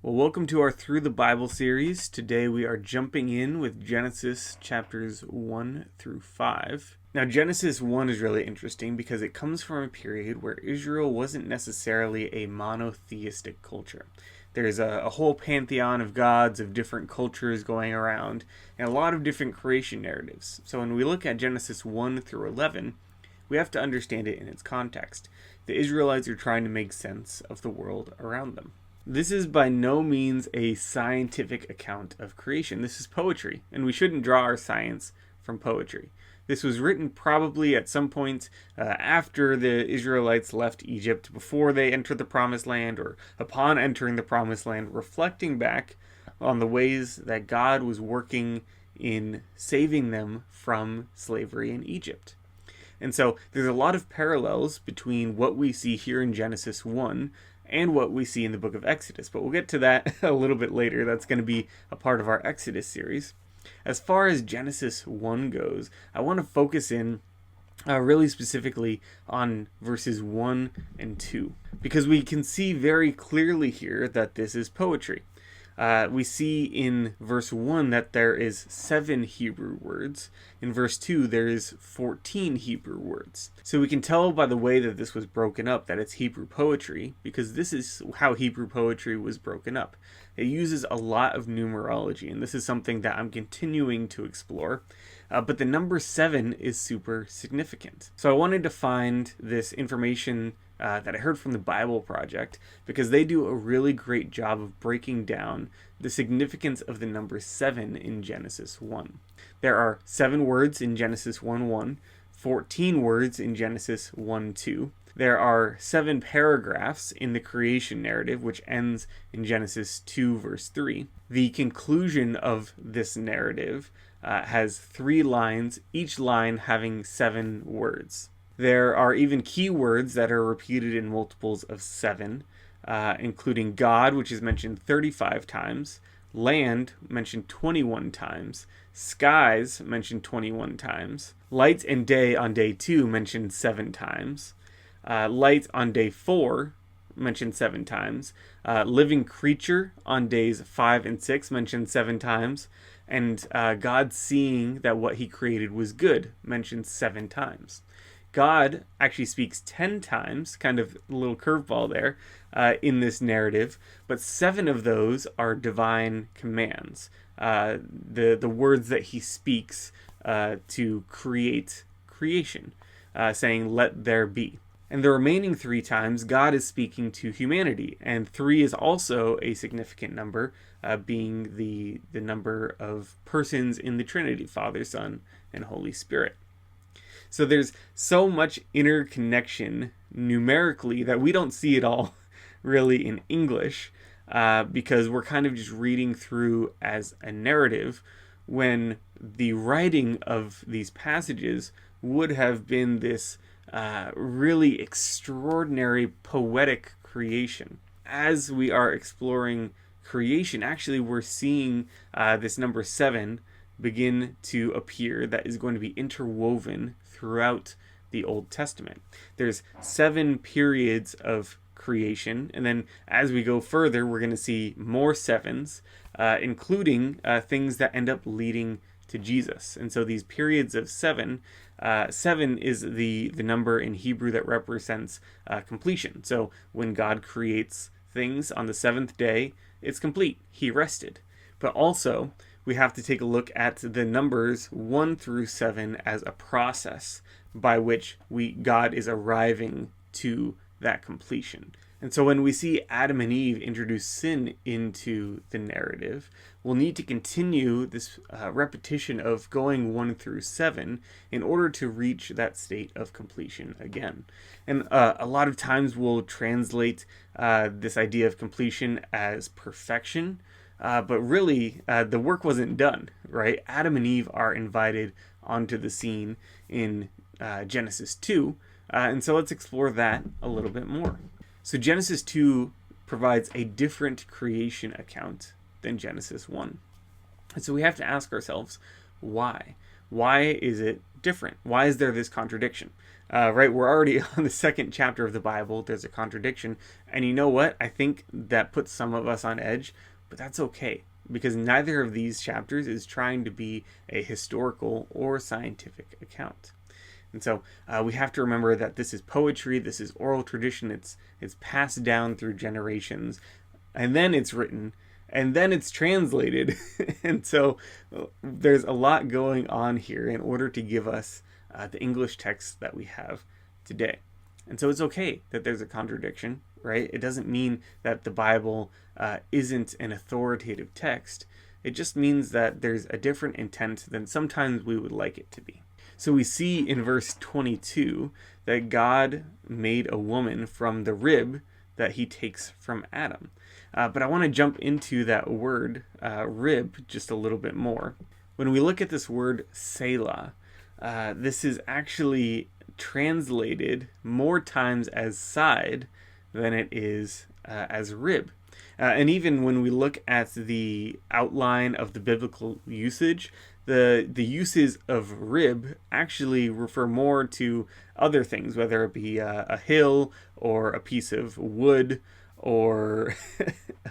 Well, welcome to our Through the Bible series. Today we are jumping in with Genesis chapters 1 through 5. Now, Genesis 1 is really interesting because it comes from a period where Israel wasn't necessarily a monotheistic culture. There's a whole pantheon of gods of different cultures going around and a lot of different creation narratives. So when we look at Genesis 1 through 11, we have to understand it in its context. The Israelites are trying to make sense of the world around them. This is by no means a scientific account of creation. This is poetry, and we shouldn't draw our science from poetry. This was written probably at some point after the Israelites left Egypt, before they entered the Promised Land, or upon entering the Promised Land, reflecting back on the ways that God was working in saving them from slavery in Egypt. And so there's a lot of parallels between what we see here in Genesis 1 and what we see in the book of Exodus. But we'll get to that a little bit later. That's going to be a part of our Exodus series. As far as Genesis 1 goes, I want to focus in really specifically on verses 1 and 2, because we can see very clearly here that this is poetry. We see in verse 1 that there is 7 Hebrew words. In verse 2, there is 14 Hebrew words. So we can tell by the way that this was broken up that it's Hebrew poetry, because this is how Hebrew poetry was broken up. It uses a lot of numerology, and this is something that I'm continuing to explore. But the number 7 is super significant. So I wanted to find this information that I heard from the Bible Project, because they do a really great job of breaking down the significance of the number 7 in Genesis 1. There are 7 words in Genesis 1:1, 14 words in Genesis 1:2. There are 7 paragraphs in the creation narrative, which ends in Genesis 2 verse 3. The conclusion of this narrative has 3 lines, each line having 7 words. There are even key words that are repeated in multiples of 7, including God, which is mentioned 35 times, land, mentioned 21 times, skies, mentioned 21 times, light and day on day 2, mentioned 7 times, light on day 4, mentioned 7 times, living creature on days 5 and 6, mentioned 7 times, and God seeing that what he created was good, mentioned 7 times. God actually speaks 10 times, kind of a little curveball there, in this narrative, but 7 of those are divine commands. The words that he speaks to create creation, saying, "Let there be." And the remaining 3 times, God is speaking to humanity, and 3 is also a significant number, being the number of persons in the Trinity, Father, Son, and Holy Spirit. So there's so much interconnection numerically that we don't see it all really in English, because we're kind of just reading through as a narrative, when the writing of these passages would have been this really extraordinary poetic creation. As we are exploring creation, actually we're seeing this number 7 begin to appear that is going to be interwoven throughout the Old Testament. There's 7 periods of creation, and then as we go further, we're going to see more 7s, including things that end up leading to Jesus. And so these periods of 7, 7 is the number in Hebrew that represents completion. So when God creates things on the 7th day, it's complete. He rested. But also, we have to take a look at the numbers 1 through 7 as a process by which God is arriving to that completion. And so when we see Adam and Eve introduce sin into the narrative, we'll need to continue this repetition of going 1 through 7 in order to reach that state of completion again. And a lot of times we'll translate this idea of completion as perfection, but really the work wasn't done, right? Adam and Eve are invited onto the scene in Genesis 2, and so let's explore that a little bit more. So Genesis 2 provides a different creation account than Genesis 1. And so we have to ask ourselves, why? Why is it different? Why is there this contradiction? Right, we're already on the second chapter of the Bible. There's a contradiction. And you know what? I think that puts some of us on edge, but that's okay, because neither of these chapters is trying to be a historical or scientific account. And so we have to remember that this is poetry, this is oral tradition, it's passed down through generations, and then it's written, and then it's translated. And so there's a lot going on here in order to give us the English text that we have today. And so it's okay that there's a contradiction, right? It doesn't mean that the Bible isn't an authoritative text. It just means that there's a different intent than sometimes we would like it to be. So we see in verse 22 that God made a woman from the rib that he takes from Adam. But I want to jump into that word, rib, just a little bit more. When we look at this word Selah, this is actually translated more times as side than it is as rib. And even when we look at the outline of the biblical usage, the uses of rib actually refer more to other things, whether it be a hill or a piece of wood or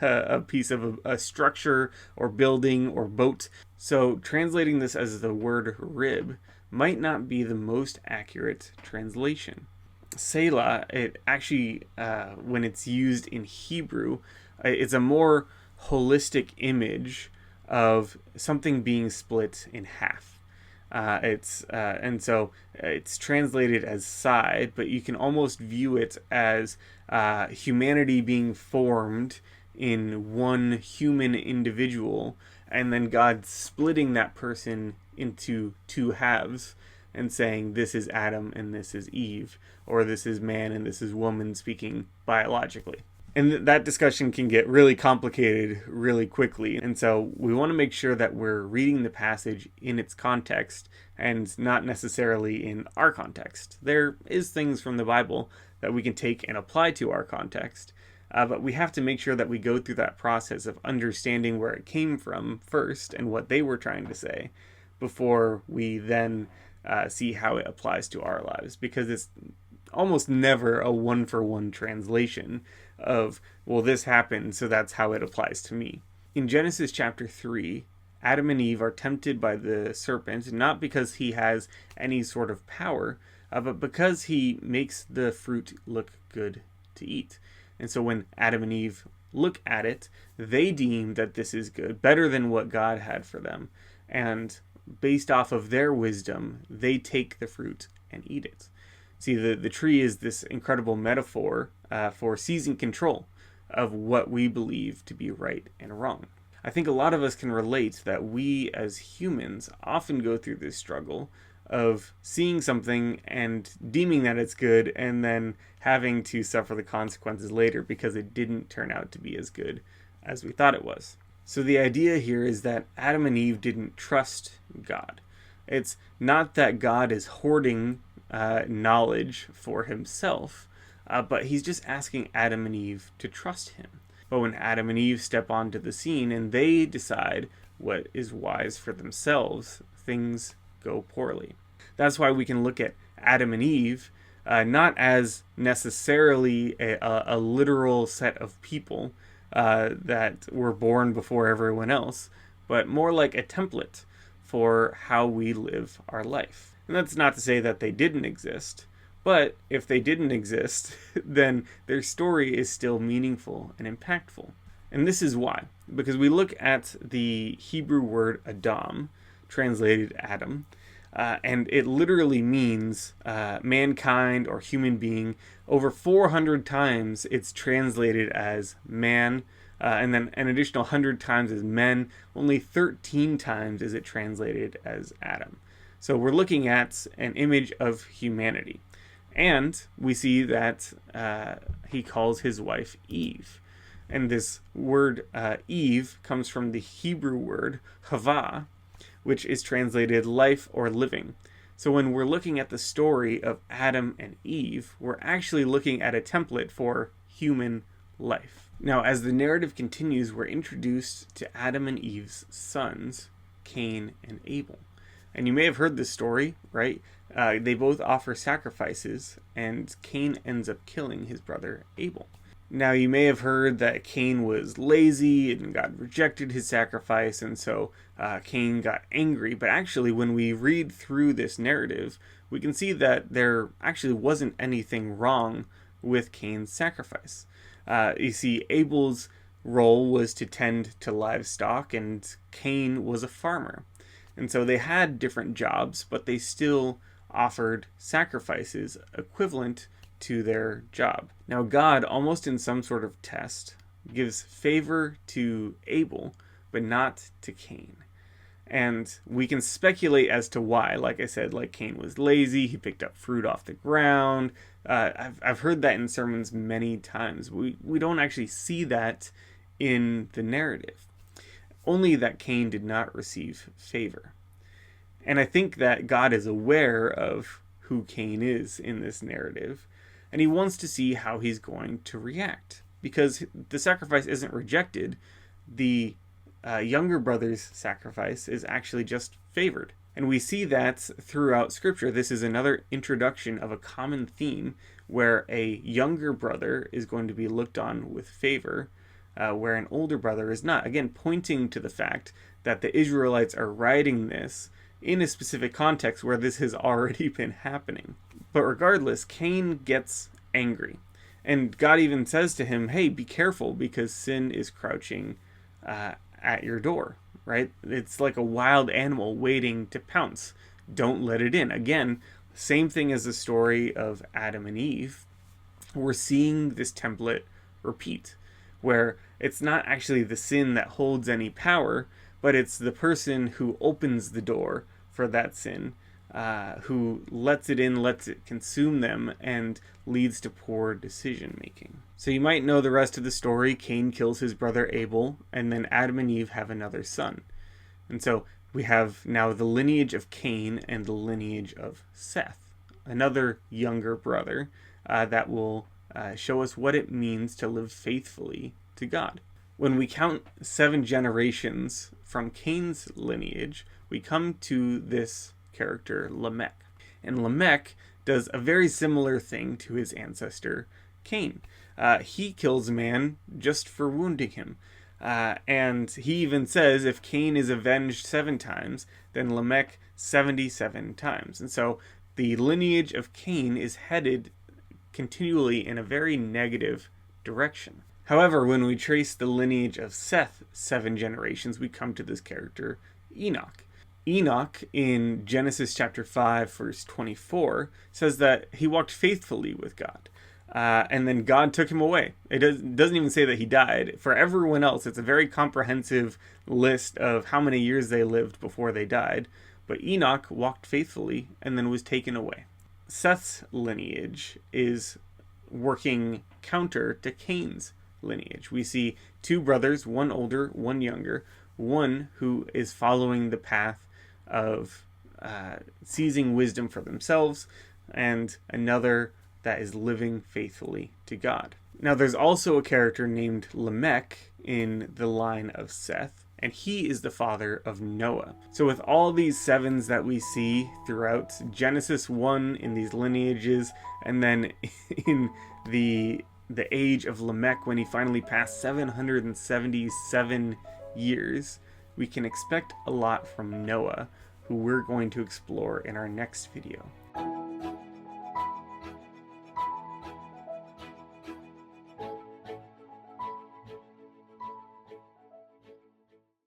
a piece of a structure or building or boat. So translating this as the word rib might not be the most accurate translation. Selah, it actually, when it's used in Hebrew, it's a more holistic image of something being split in half. And so it's translated as side, but you can almost view it as humanity being formed in one human individual, and then God splitting that person into two halves and saying this is Adam and this is Eve, or this is man and this is woman, speaking biologically. And that discussion can get really complicated really quickly. And so we want to make sure that we're reading the passage in its context and not necessarily in our context. There is things from the Bible that we can take and apply to our context, but we have to make sure that we go through that process of understanding where it came from first and what they were trying to say before we then see how it applies to our lives. Because it's almost never a one-for-one translation of, well, this happened, so that's how it applies to me. In Genesis chapter 3, Adam and Eve are tempted by the serpent, not because he has any sort of power, but because he makes the fruit look good to eat. And so when Adam and Eve look at it, they deem that this is good, better than what God had for them. And based off of their wisdom, they take the fruit and eat it. See, the tree is this incredible metaphor for seizing control of what we believe to be right and wrong. I think a lot of us can relate that we as humans often go through this struggle of seeing something and deeming that it's good and then having to suffer the consequences later because it didn't turn out to be as good as we thought it was. So the idea here is that Adam and Eve didn't trust God. It's not that God is hoarding knowledge for himself, but he's just asking Adam and Eve to trust him. But when Adam and Eve step onto the scene and they decide what is wise for themselves, things go poorly. That's why we can look at Adam and Eve not as necessarily a literal set of people that were born before everyone else, but more like a template for how we live our life. And that's not to say that they didn't exist, but if they didn't exist, then their story is still meaningful and impactful. And this is why. Because we look at the Hebrew word Adam, translated Adam, and it literally means mankind or human being. Over 400 times it's translated as man, and then an additional 100 times as men. Only 13 times is it translated as Adam. So we're looking at an image of humanity. And we see that he calls his wife Eve. And this word Eve comes from the Hebrew word Havah, which is translated life or living. So when we're looking at the story of Adam and Eve, we're actually looking at a template for human life. Now, as the narrative continues, we're introduced to Adam and Eve's sons, Cain and Abel. And you may have heard this story, right? They both offer sacrifices, and Cain ends up killing his brother Abel. Now, you may have heard that Cain was lazy and God rejected his sacrifice, and so Cain got angry. But actually, when we read through this narrative, we can see that there actually wasn't anything wrong with Cain's sacrifice. You see, Abel's role was to tend to livestock, and Cain was a farmer. And so they had different jobs, but they still offered sacrifices equivalent to their job. Now, God, almost in some sort of test, gives favor to Abel, but not to Cain. And we can speculate as to why. Like I said, like Cain was lazy, he picked up fruit off the ground. I've heard that in sermons many times. We don't actually see that in the narrative. Only that Cain did not receive favor. And I think that God is aware of who Cain is in this narrative, and he wants to see how he's going to react. Because the sacrifice isn't rejected, the younger brother's sacrifice is actually just favored. And we see that throughout Scripture. This is another introduction of a common theme where a younger brother is going to be looked on with favor, where an older brother is not. Again, pointing to the fact that the Israelites are writing this in a specific context where this has already been happening. But regardless, Cain gets angry. And God even says to him, hey, be careful because sin is crouching at your door, right? It's like a wild animal waiting to pounce. Don't let it in. Again, same thing as the story of Adam and Eve. We're seeing this template repeat, where it's not actually the sin that holds any power, but it's the person who opens the door for that sin, who lets it in, lets it consume them, and leads to poor decision making. So you might know the rest of the story. Cain kills his brother Abel, and then Adam and Eve have another son. And so we have now the lineage of Cain and the lineage of Seth, another younger brother that will show us what it means to live faithfully to God. When we count 7 generations from Cain's lineage, we come to this character, Lamech. And Lamech does a very similar thing to his ancestor, Cain. He kills a man just for wounding him. And he even says if Cain is avenged 7 times, then Lamech 77 times. And so the lineage of Cain is headed continually in a very negative direction. However, when we trace the lineage of Seth 7 generations, we come to this character, Enoch. Enoch, in Genesis chapter 5, verse 24, says that he walked faithfully with God. And then God took him away. It doesn't even say that he died. For everyone else, it's a very comprehensive list of how many years they lived before they died. But Enoch walked faithfully and then was taken away. Seth's lineage is working counter to Cain's lineage. We see 2 brothers, one older, one younger, one who is following the path of seizing wisdom for themselves, and another that is living faithfully to God. Now, there's also a character named Lamech in the line of Seth, and he is the father of Noah. So with all these 7s that we see throughout Genesis 1 in these lineages, and then in the age of Lamech when he finally passed 777 years, we can expect a lot from Noah, who we're going to explore in our next video.